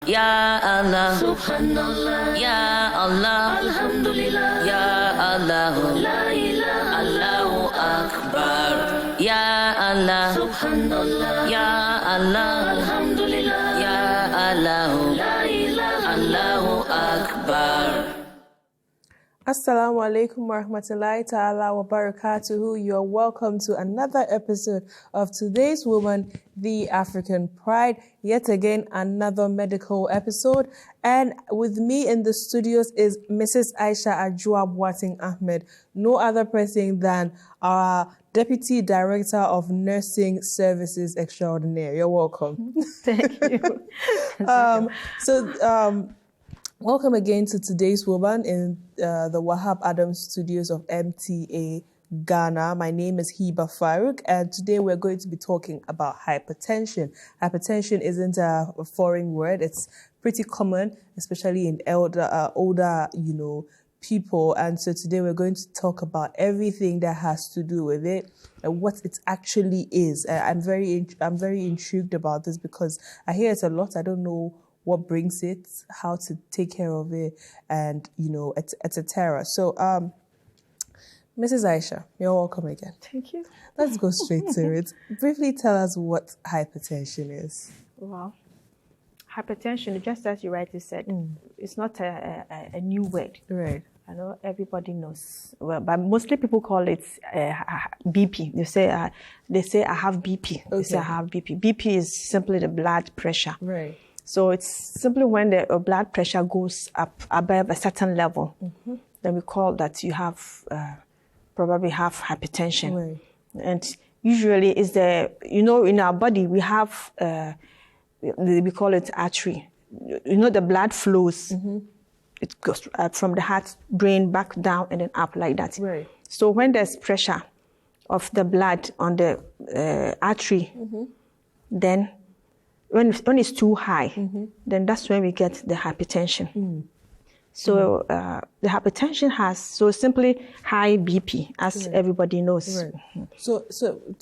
Ya Allah, Subhanallah, Ya Allah, Alhamdulillah, Ya Allah, La ilaha, Allahu Akbar, Ya Allah, Subhanallah, Ya Allah, Alhamdulillah, Ya Allah, La ilaha, Allahu Akbar. Assalamu alaikum wa rahmatullahi ta'ala wa barakatuhu. You're welcome to another episode of Today's Woman, the African Pride. Yet again, another medical episode. And with me in the studios is Mrs. Aisha Ajua Boateng Ahmed, no other person than our Deputy Director of Nursing Services Extraordinaire. You're welcome. Thank you. Welcome again to Today's Woman in the Wahab Adams studios of MTA Ghana. My name is Hiba Farouk, and today we're going to be talking about hypertension. Hypertension isn't a foreign word. It's pretty common, especially in older, people. And so today we're going to talk about everything that has to do with it and what it actually is. I'm very intrigued about this because I hear it a lot. I don't know what brings it, how to take care of it, and, etc. So, Mrs. Aisha, you're welcome again. Thank you. Let's go straight to it. Briefly tell us what hypertension is. Well, hypertension, just as you rightly said, it's not a new word. Right. I know everybody knows. Well, but mostly people call it BP. They say I have BP. Okay. They say I have BP. BP is simply the blood pressure. Right. So it's simply when the blood pressure goes up above a certain level, then we call that you have probably have hypertension. Right. And usually is in our body we have we call it artery. The blood flows. It goes from the heart, brain back down and then up like that. Right. So when there's pressure of the blood on the artery, then when it's too high, then that's when we get the hypertension. So the hypertension simply high BP, as everybody knows. Right. So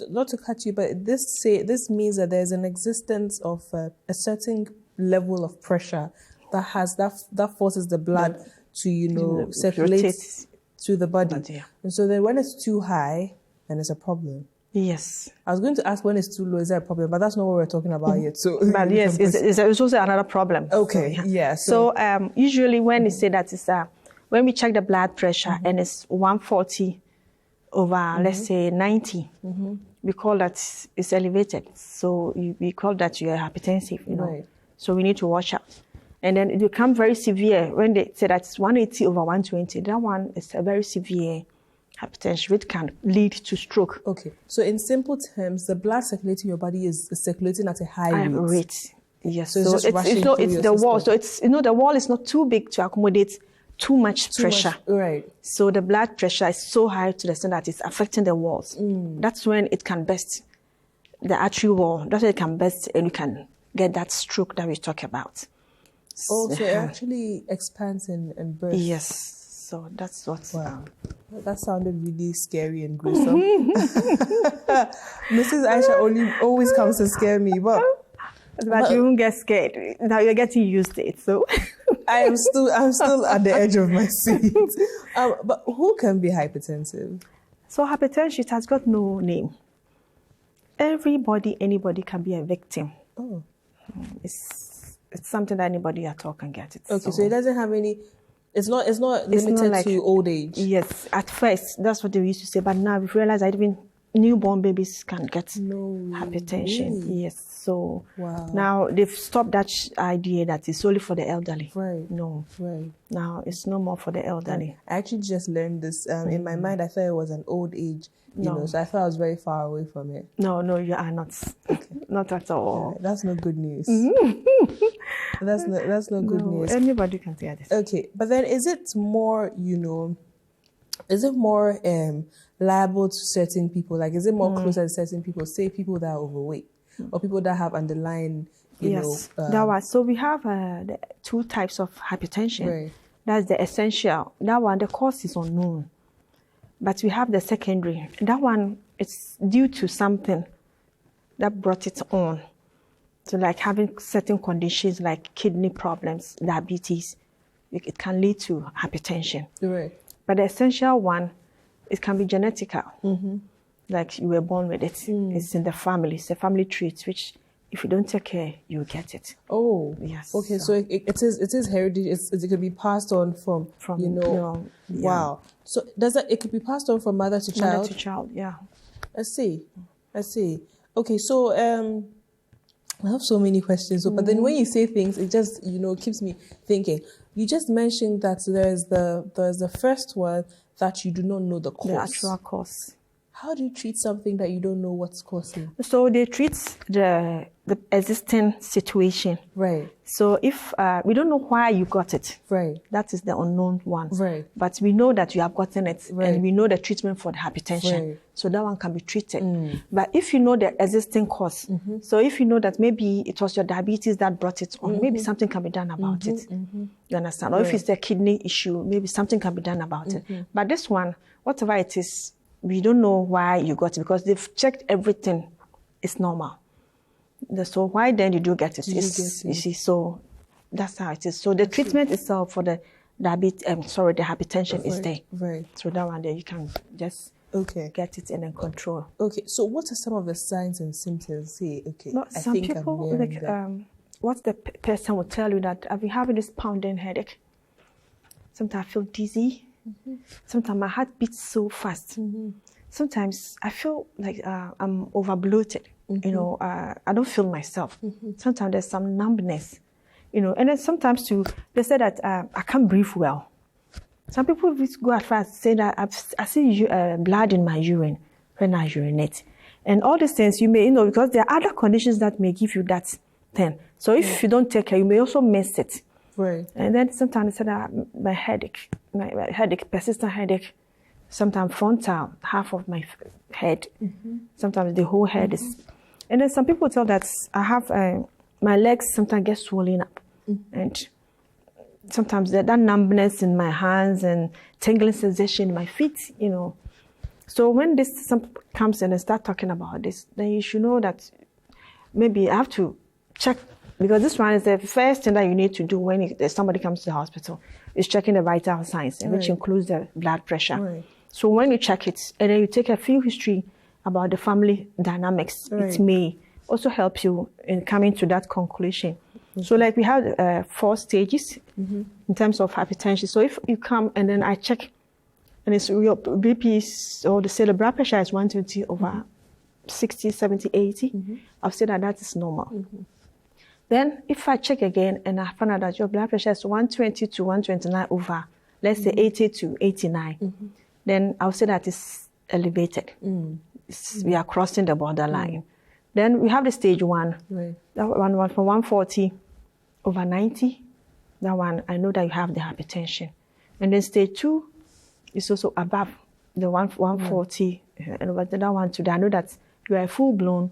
not to cut you, but this means that there's an existence of a certain level of pressure that forces the blood to circulate to the body. Yeah. And so then when it's too high, then it's a problem. Yes. I was going to ask when it's too low, is that a problem? But that's not what we're talking about yet. So, but yes, it's also another problem. Okay, yeah. So usually when they say that it's when we check the blood pressure and it's 140 over, let's say 90, we call that it's elevated. So we call that you're hypertensive, Right. So we need to watch out. And then it becomes very severe when they say that it's 180 over 120. That one is a very severe hypertension, which can lead to stroke. Okay. So in simple terms, the blood circulating your body is circulating at a high rate. Yes. So it's the wall. So it's the wall is not too big to accommodate too much pressure. Right. So the blood pressure is so high to the extent that it's affecting the walls. That's when it can burst the artery wall. That's when it can burst and you can get that stroke that we talk about. So it actually expands and bursts. Yes. So that's what. Wow. That sounded really scary and gruesome. Mrs. Aisha always comes to scare me, but you won't get scared. Now you're getting used to it. So I'm still at the edge of my seat. But who can be hypertensive? So hypertension, it has got no name. Anybody can be a victim. Oh. It's something that anybody at all can get it. Okay, so it doesn't have any. It's not limited to old age. Yes, at first that's what they used to say, but now we've realized that even newborn babies can get hypertension. Really? Yes, so wow. Now they've stopped that idea that it's only for the elderly. Right. No. Right. Now it's no more for the elderly. I actually just learned this. In my mind, I thought it was an old age. So I thought I was very far away from it. No, you are not. Okay. Not at all. Right. That's not good news. That's not good news. Anybody can say this. Okay, but then is it more, liable to certain people? Like, is it more closer to certain people? Say people that are overweight or people that have underlying, So we have the two types of hypertension. Right. That's the essential. That one, the cause is unknown. But we have the secondary. That one, it's due to something that brought it on. So like having certain conditions like kidney problems, diabetes, it can lead to hypertension. Right. But the essential one, it can be genetical. Like you were born with it. It's in the family. It's a family trait, which if you don't take care, you get it. Oh, Yes. Okay, so it is heritage. It could be passed on from you know. yeah. Wow. So it could be passed on from mother to child? Mother to child, yeah. I see. Okay, so I have so many questions. So, but then when you say things, it just keeps me thinking. You just mentioned that there's the first one that you do not know the cause. The actual cause. How do you treat something that you don't know what's causing? So they treat the existing situation. Right. So if we don't know why you got it, Right. that is the unknown one. Right. But we know that you have gotten it, Right. and we know the treatment for the hypertension. Right. So that one can be treated. But if you know the existing cause, so if you know that maybe it was your diabetes that brought it on, maybe something can be done about it. You understand? Or if it's the kidney issue, maybe something can be done about it. But this one, whatever it is, we don't know why you got it because they've checked everything. It's normal. So why then you do get it? You see, so that's how it is. So the treatment itself for the diabetes, the hypertension is there. Right. So that one there you can just get it in control. Okay. So what are some of the signs and symptoms? Say, okay, But I some think people I'm like what the person will tell you that I've been having this pounding headache. Sometimes I feel dizzy. Sometimes my heart beats so fast. Sometimes I feel like I'm over bloated. I don't feel myself. Sometimes there's some numbness, and then sometimes too, they say that I can't breathe well. Some people go as far as say that I see blood in my urine when I urinate. And all these things you may, because there are other conditions that may give you that thing. So if you don't take care, you may also miss it. Right. And then sometimes they say that my headache, persistent headache, sometimes frontal, half of my head, sometimes the whole head is. And then some people tell that I have my legs sometimes get swollen up, and sometimes that numbness in my hands and tingling sensation in my feet, So when this comes in and start talking about this, then you should know that maybe I have to check, because this one is the first thing that you need to do when somebody comes to the hospital, is checking the vital signs, which includes the blood pressure. Right. So when you check it, and then you take a few history about the family dynamics, it may also help you in coming to that conclusion. So like we have 4 stages in terms of hypertension. So if you come and then I check, and it's your BP or the blood pressure is 120 over 60, 70, 80, I'll say that is normal. Then if I check again and I find out that your blood pressure is 120 to 129 over, let's say 80 to 89, then I'll say that it's elevated. We are crossing the borderline. Then we have the stage 1. Right. That one from 140 over 90. That one, I know that you have the hypertension. And then stage 2 is also above the 140. And over that one today, I know that you are full-blown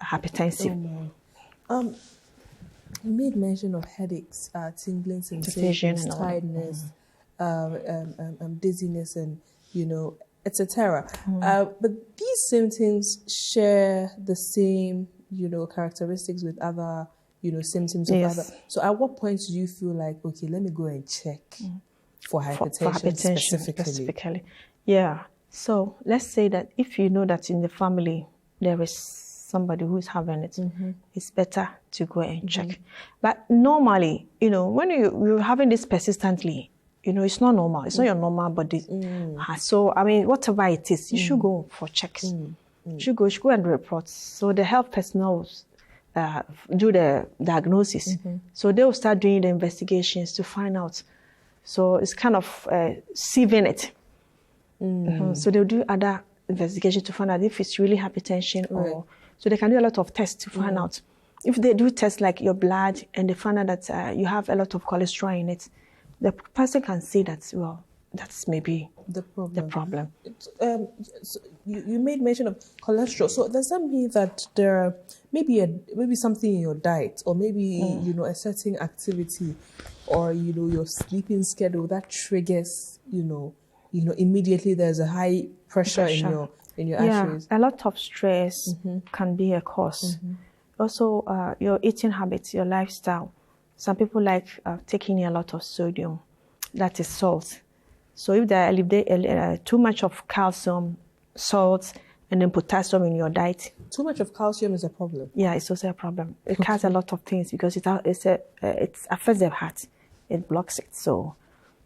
hypertensive. You made mention of headaches, tingling sensations, tiredness, dizziness, and etc. But these symptoms share the same, characteristics with other, symptoms of other. So at what point do you feel like, okay, let me go and check for hypertension specifically? Yeah. So let's say that if you know that in the family there is somebody who is having it, it's better to go and check. But normally, when you're having this persistently, it's not normal. It's not your normal body. So, whatever it is, you should go for checks. You should go and report. So the health personnel do the diagnosis. So they will start doing the investigations to find out. So it's kind of sieving it. So they'll do other investigations to find out if it's really hypertension or... So they can do a lot of tests to find out. If they do tests like your blood and they find out that you have a lot of cholesterol in it, the person can say that, that's maybe the problem. So you made mention of cholesterol. So does that mean that there maybe something in your diet, or maybe a certain activity, or your sleeping schedule that triggers immediately there's a high pressure. in your arteries? A lot of stress can be a cause. also your eating habits, your lifestyle. Some people like taking in a lot of sodium, that is salt. So if there too much of calcium, salt, and then potassium in your diet. Too much of calcium is a problem. Yeah, it's also a problem. It causes a lot of things because it affects the heart. It blocks it. So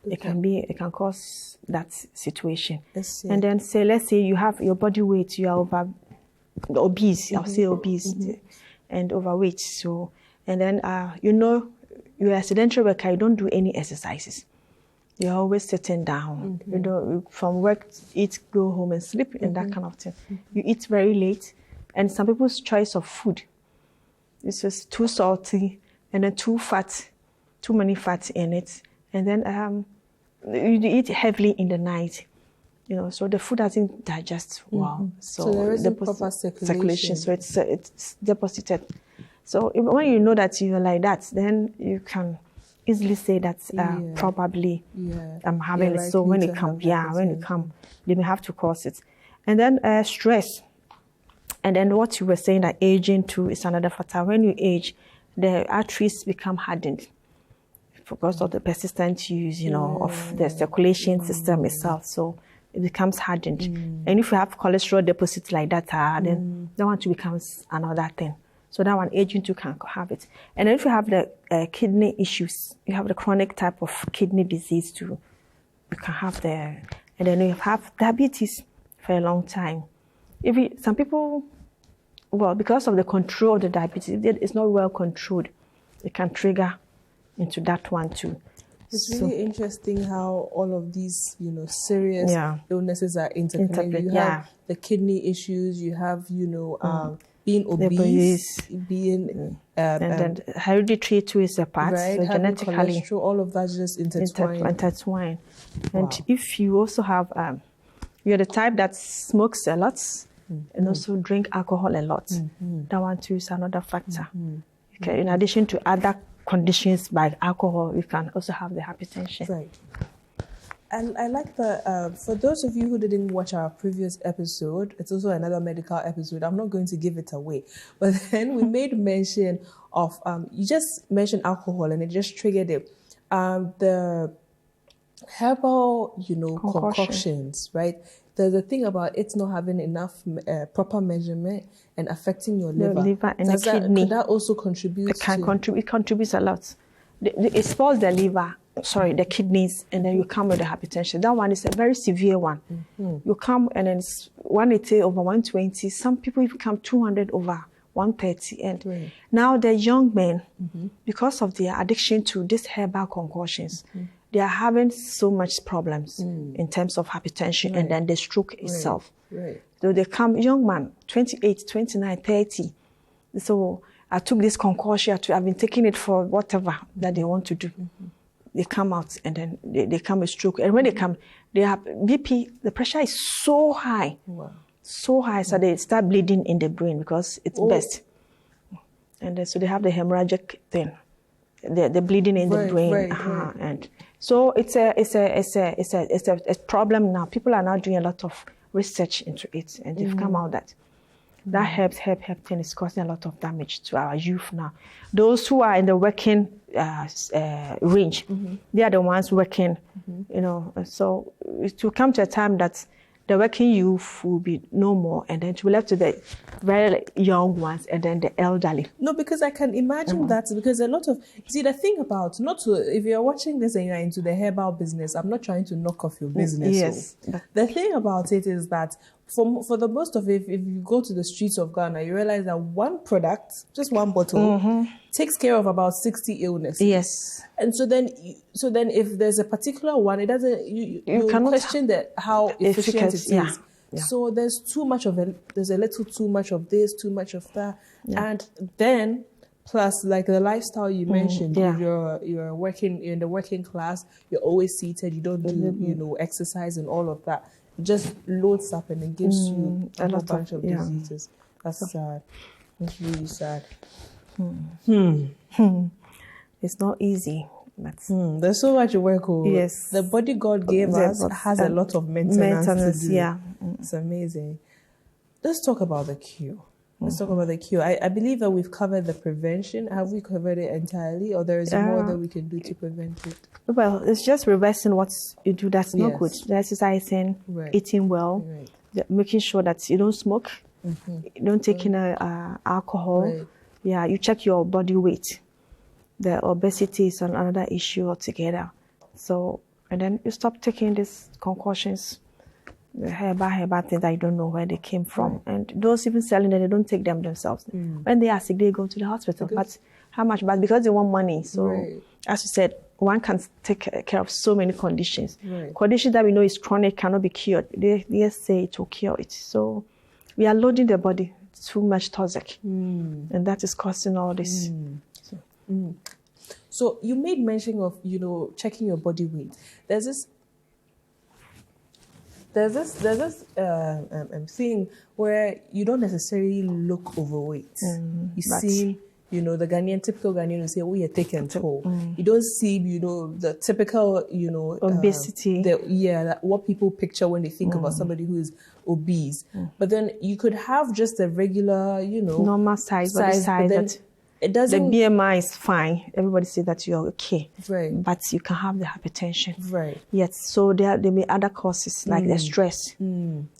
it can cause that situation. And then let's say you have your body weight, you are obese. I'll say obese and overweight. So and then you're a sedentary worker. You don't do any exercises. You're always sitting down. You don't from work, eat, go home and sleep, and that kind of thing. You eat very late, and some people's choice of food is just too salty and then too many fats in it, and then you eat heavily in the night. So the food doesn't digest well. So there isn't proper circulation. So it's deposited. So when you know that you're like that, then you can easily say that probably I'm having it. So when it comes, they may have to cause it. And then stress. And then what you were saying, that aging too is another factor. When you age, the arteries become hardened because of the persistent use, of the circulation system itself. So it becomes hardened. And if you have cholesterol deposits like that, then that one too becomes another thing. So that one, aging too can have it. And then if you have the kidney issues, you have the chronic type of kidney disease too, you can have and then you have diabetes for a long time. Some people, because of the control of the diabetes, it's not well controlled, it can trigger into that one too. It's really interesting how all of these, serious illnesses are interconnected. You have the kidney issues, you have, being obese, being and then hereditary too is a part. Right, so genetically, all of that just intertwine. And if you also have, you're the type that smokes a lot and also drink alcohol a lot, that one too is another factor. Okay, in addition to other conditions by alcohol, you can also have the hypertension. Right. And I like for those of you who didn't watch our previous episode, it's also another medical episode. I'm not going to give it away. But then we made mention of, you just mentioned alcohol and it just triggered it. The herbal, concoctions, right? There's a thing about it not having enough proper measurement and affecting your liver. The liver and the kidney. Could that also contribute? It contributes a lot. It spoils the liver. The kidneys, and then you come with the hypertension. That one is a very severe one. You come and then it's 180 over 120. Some people even come 200 over 130. And now the young men, because of their addiction to these herbal concoctions, they are having so much problems in terms of hypertension and then the stroke itself. So they come, young man, 28, 29, 30. So I took this concoction, I've been taking it for whatever that they want to do. They come out and then they come with stroke. And when they come, they have BP, the pressure is so high. So high, so they start bleeding in the brain because it's burst. And then, so they have the hemorrhagic thing, the bleeding in the brain. And so it's a problem now. People are now doing a lot of research into it, and they've come out that herb thing is causing a lot of damage to our youth now. Those who are in the working range, they are the ones working, so it will come to a time that the working youth will be no more, and then it will be left to the very young ones and then the elderly. No, because I can imagine that, because a lot of, the thing about, if you're watching this and you're into the herbal business, I'm not trying to knock off your business. Yes. So. The thing about it is that for the most of it, if you go to the streets of Ghana, you realize that one product, just one bottle, takes care of about 60 illnesses. Yes. And so then if there's a particular one, it doesn't, you question how efficient it is. Yeah. So there's too much of it. There's a little too much of this, too much of that. Yeah. And then plus like the lifestyle you mentioned, you're working in the working class, you're always seated, you don't do, exercise and all of that. It just loads up and it gives you a whole bunch of diseases. That's sad. That's really sad. It's not easy. But there's so much work. Yes. The body God gave us has a lot of maintenance to do. Yeah. It's amazing. Let's talk about the cure. Let's talk about the cure. I believe that we've covered the prevention. Have we covered it entirely, or there is more that we can do to prevent it? Well, it's just reversing what you do that's not good. The exercising, eating well, making sure that you don't smoke, you don't take in alcohol. Yeah, you check your body weight. The obesity is another issue altogether. So, and then you stop taking these concoctions, the herbal things that you don't know where they came from. And those even selling them, they don't take them themselves. When they are sick, they go to the hospital. But how much? But because they want money. So, as you said, one can take care of so many conditions. Conditions that we know is chronic, cannot be cured. They say it will cure it. So, we are loading the body too much toxic. And that is causing all this. So you made mention of, checking your body weight. There's this thing where you don't necessarily look overweight. You see, the typical Ghanaian will say, oh, you're thick and tall. You don't see, the typical, obesity. What people picture when they think about somebody who is obese. But then you could have just a regular, normal size, body size. But it doesn't. The BMI is fine. Everybody says that you're okay. Right. But you can have the hypertension. Right. Yes. So there may be other causes like the stress.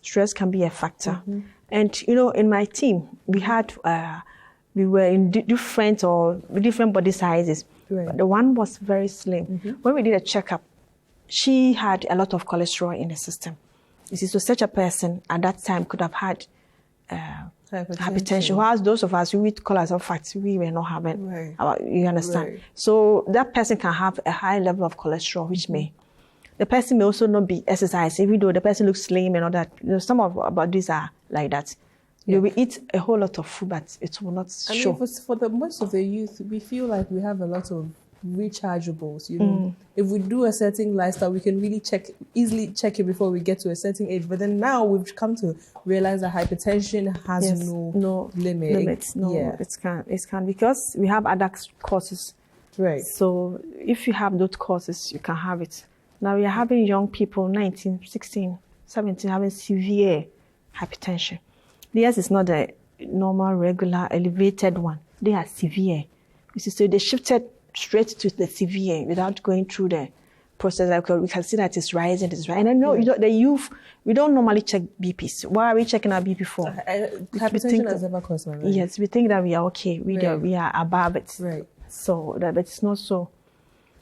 Stress can be a factor. And in my team, we had we were in different body sizes. But the one was very slim. When we did a checkup, she had a lot of cholesterol in the system. You see, so such a person at that time could have had hypertension. Whilst those of us who eat colors of fats, we were not having. You understand? So that person can have a high level of cholesterol, which the person may also not be exercising, even though the person looks slim and all that. Some of our bodies are like that. We eat a whole lot of food, but it will not show. For the most of the youth, we feel like we have a lot of rechargeables. If we do a certain lifestyle, we can really easily check it before we get to a certain age. But then now we've come to realize that hypertension has no limits. It can because we have other causes. Right. So if you have those causes, you can have it. Now we are having young people, 19, 16, 17, having severe hypertension. Theirs is not the normal, regular, elevated one. They are severe. You see, so they shifted straight to the severe without going through the process. Like we can see that it's rising, And I know the youth, we don't normally check BPs. Why are we checking our BP for? Hypertension has never caused my life. Yes, we think that we are okay. We are above it. Right. So but it's not so.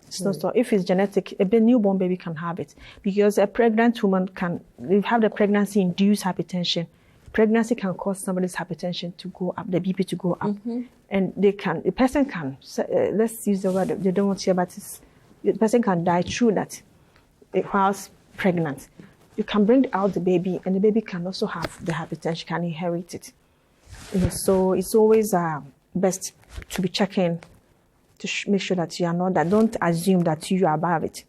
It's not so. If it's genetic, a newborn baby can have it because a pregnant woman can have the pregnancy-induced hypertension. Pregnancy can cause somebody's hypertension to go up, the BP to go up. And the person can, let's use the word they don't want to hear, but the person can die through that whilst pregnant. You can bring out the baby, and the baby can also have the hypertension, can inherit it. So it's always best to be checking to make sure that you are not that. Don't assume that you are above it.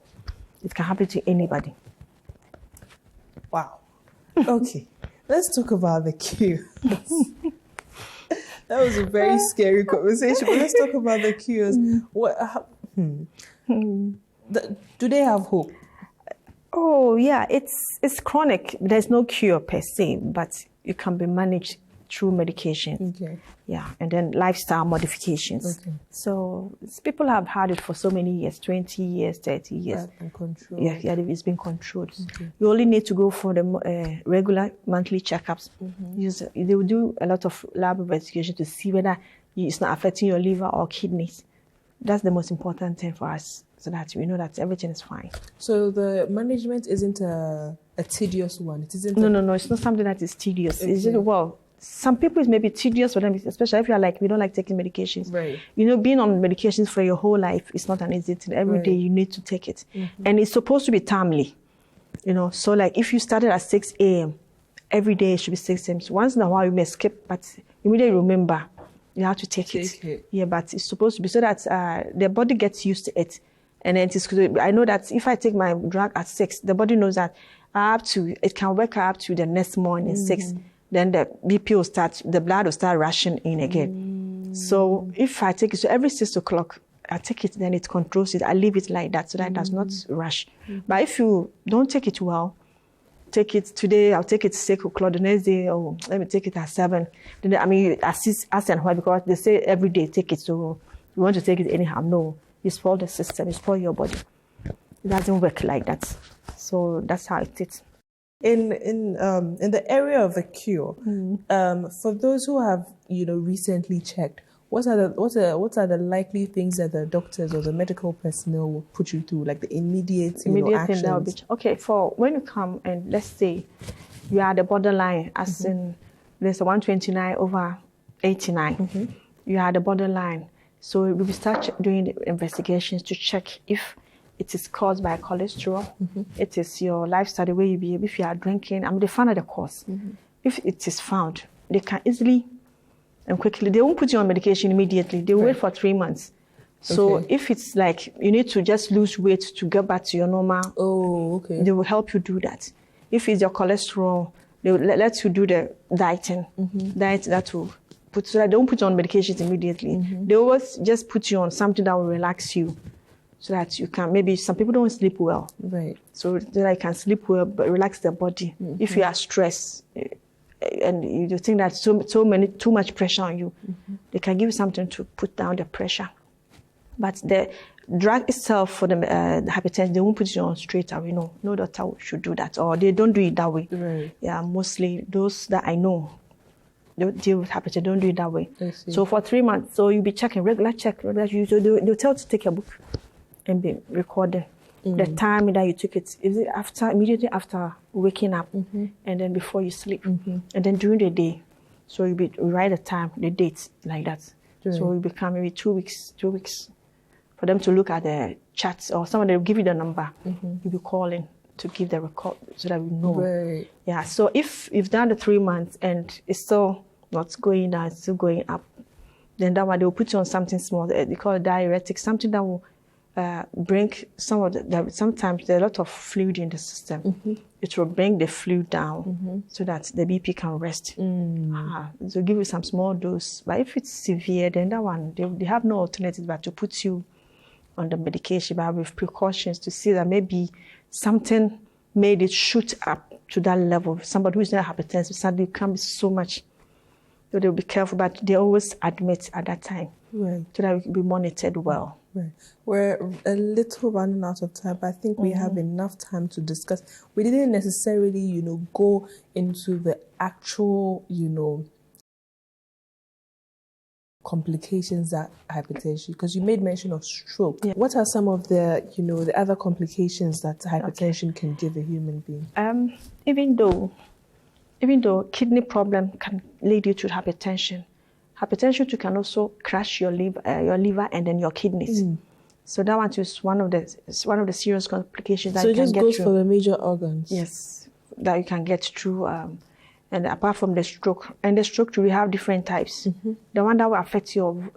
It can happen to anybody. Wow. Okay. Let's talk about the cure. That was a very scary conversation, but let's talk about the cures. Do they have hope? Oh, yeah. It's chronic. There's no cure per se, but it can be managed through medication. Okay. Yeah, and then lifestyle modifications. Okay. So people have had it for so many years, 20 years, 30 years. And controlled. Yeah, it's been controlled. Okay. You only need to go for the regular monthly checkups. They will do a lot of lab investigation to see whether it's not affecting your liver or kidneys. That's the most important thing for us, so that we know that everything is fine. So the management isn't a tedious one? It isn't? No, it's not something that is tedious. Okay. It's just, some people it may be tedious for them, especially if you're like, we don't like taking medications. Right. Being on medications for your whole life is not an easy thing. Every day you need to take it. And it's supposed to be timely. So like if you started at 6 a.m., every day it should be 6 a.m. So once in a while you may skip, but immediately remember, you have to take it. Yeah, but it's supposed to be so that the body gets used to it. And then I know that if I take my drug at 6, the body knows that it can work up to the next morning, 6. Then the BP will start, the blood will start rushing in again. So if I take it, so every 6 o'clock, I take it, then it controls it. I leave it like that so that it does not rush. But if you don't take it well, take it today, I'll take it 6 o'clock. The next day, oh, let me take it at 7. Then, I mean, assist and why, because they say every day take it. So you want to take it anyhow. No, you spoil the system, you spoil your body. It doesn't work like that. So that's how it is. In the area of the cure, for those who have recently checked, what are the likely things that the doctors or the medical personnel will put you through, like the immediate actions? Thing that will be okay. For when you come and let's say you are the borderline, as in there's a 129/89, you are the borderline. So we will start doing the investigations to check if it is caused by cholesterol, it is your lifestyle, the way you behave, if you are drinking. I mean, they find out the cause. If it is found, they can easily and quickly, they won't put you on medication immediately. They will wait for 3 months. So if it's like you need to just lose weight to get back to your normal, they will help you do that. If it's your cholesterol, they will let you do the dieting. Diet that will put, so that they won't put you on medications immediately. They always just put you on something that will relax you, so that you can, maybe some people don't sleep well. Right. So that I can sleep well, but relax their body. If you are stressed, and you think that too much pressure on you, they can give you something to put down the pressure. But the drug itself for the hypertension, they won't put you on straight away. No doctor should do that, or they don't do it that way. Right. Yeah, mostly those that I know, they deal with hypertension, don't do it that way. So for 3 months, so you'll be checking, regular check. So they'll tell you to take a book and be recording. The time that you took it, is it immediately after waking up, and then before you sleep, and then during the day. So you write the time, the dates, like that. So it become maybe 2 weeks for them to look at the chats, or someone will give you the number. You'll be calling to give the record so that we know. Right. Yeah. So if you've done the 3 months and it's still not going down, it's still going up, then that one they will put you on something small. They call it diuretic, something that will bring some of sometimes there's a lot of fluid in the system. It will bring the fluid down so that the BP can rest. So give you some small dose. But if it's severe, then that one, they have no alternative but to put you on the medication, but with precautions to see that maybe something made it shoot up to that level. Somebody who's not hypertensive, suddenly it can be so much. So they'll be careful, but they always admit at that time. Right. So that we can be monitored well. Right. We're a little running out of time, but I think we have enough time to discuss. We didn't necessarily, go into the actual, complications that hypertension, because you made mention of stroke. Yeah. What are some of the, the other complications that hypertension can give a human being? Even though kidney problem can lead you to hypertension too can also crash your liver and then your kidneys. So that one is one of the serious complications that you can get through. So it just goes for the major organs? Yes, that you can get through. And apart from the stroke, and the stroke we have different types. The one that will affect your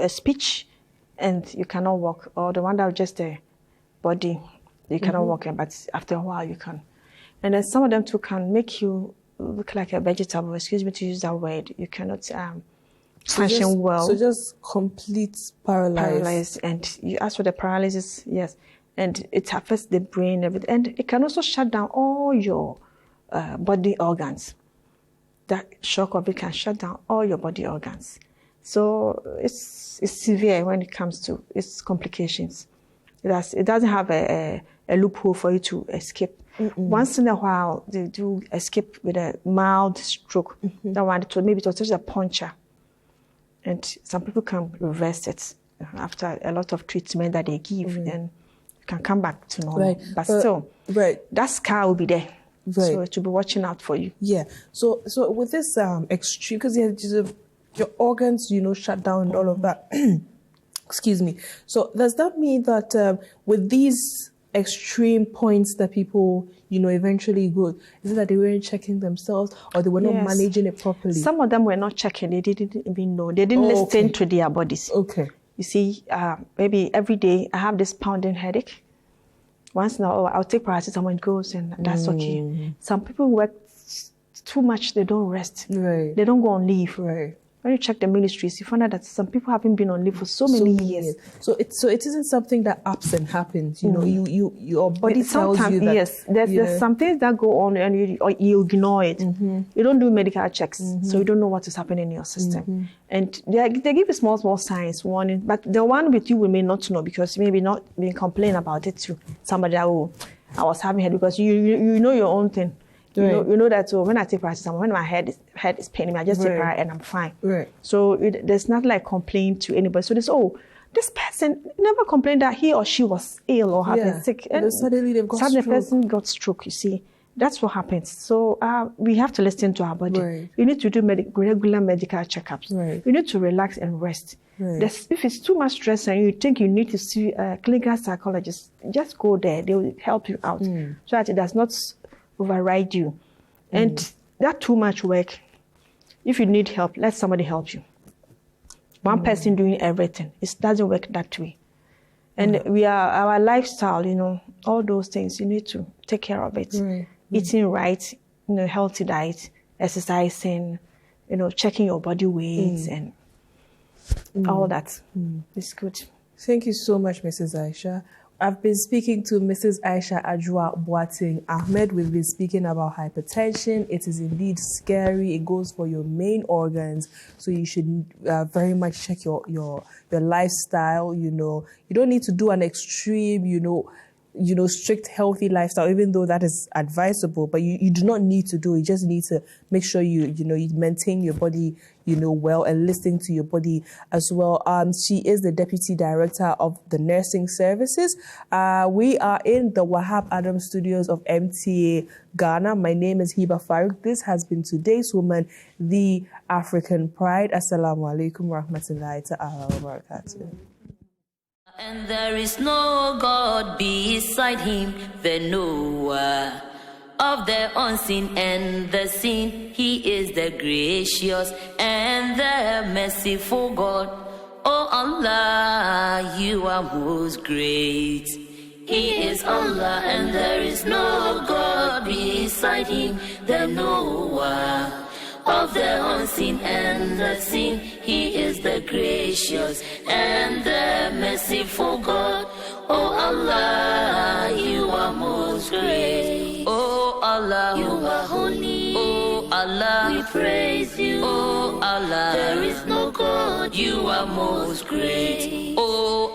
speech and you cannot walk, or the one that will just the body, you cannot walk, but after a while you can. And then some of them too can make you look like a vegetable, excuse me to use that word. You cannot function well. So just complete paralyzed. And you ask for the paralysis, yes. And it affects the brain, everything. And it can also shut down all your body organs. That shock of it can shut down all your body organs. So it's severe when it comes to its complications. It doesn't have a loophole for you to escape. Once in a while, they do escape with a mild stroke. That one, maybe it was just a puncture. And some people can reverse it after a lot of treatment that they give, and you can come back to normal. Right. But still, that scar will be there. Right. So to be watching out for you. Yeah. So with this extreme, because your organs, shut down and all of that. Excuse me. So does that mean that with these extreme points that people, eventually go, is it that they weren't checking themselves or they were not managing it properly? Some of them were not checking. They didn't even know. They didn't listen to their bodies. Okay. You see, maybe every day I have this pounding headache. Once in a while, I'll take paracetamol and it goes, and that's okay. Some people work too much. They don't rest. Right. They don't go on leave. Right. when you check the ministries, you find out that some people haven't been on leave for so many years. So it isn't something that ups and happens. You know, your body tells you that. Yes, there's some things that go on and you ignore it. You don't do medical checks, so you don't know what is happening in your system. And they give you small signs, warning. But the one with you, we may not know because you maybe not been complaining about it to somebody that I was having head, because you know your own thing. Right. You know that when I take paracetamol, when my head is paining me, I just take paracetamol and I'm fine. Right. So there's not like complaint to anybody. So there's, this person never complained that he or she was ill or had been sick. And suddenly they've got suddenly stroke. the person got stroke, you see. That's what happens. So we have to listen to our body. Right. We need to do regular medical checkups. Right. We need to relax and rest. Right. If it's too much stress and you think you need to see a clinical psychologist, just go there. They will help you out so that it does not override you. And that too much work, if you need help, let somebody help you. One person doing everything, it doesn't work that way. And our lifestyle, you know, all those things, you need to take care of it. Right. Eating right, you know, healthy diet, exercising, you know, checking your body weight and all that. It's good. Thank you so much, Mrs. Aisha. I've been speaking to Mrs. Aisha Ajua Boateng Ahmed. We've been speaking about hypertension. It is indeed scary. It goes for your main organs. So you should very much check your lifestyle. You know, you don't need to do an extreme, strict healthy lifestyle, even though that is advisable, but you do not need to do it. You just need to make sure you maintain your body, well, and listening to your body as well. She is the Deputy Director of the Nursing Services. We are in the Wahab Adams Studios of MTA Ghana. My name is Hiba Farouk. This has been Today's Woman, the African Pride. Assalamu alaikum wa rahmatullahi ta'ala wa barakatuh. And there is no God beside him, the knower of the unseen and the seen. He is the gracious and the merciful God. Oh Allah, you are most great. He is Allah and there is no God beside him, the knower of the unseen and the seen. He is the gracious and the merciful God. Oh Allah, you are most great. Oh Allah, you are holy. Oh Allah, we praise you. Oh Allah, there is no God, you are most great. Oh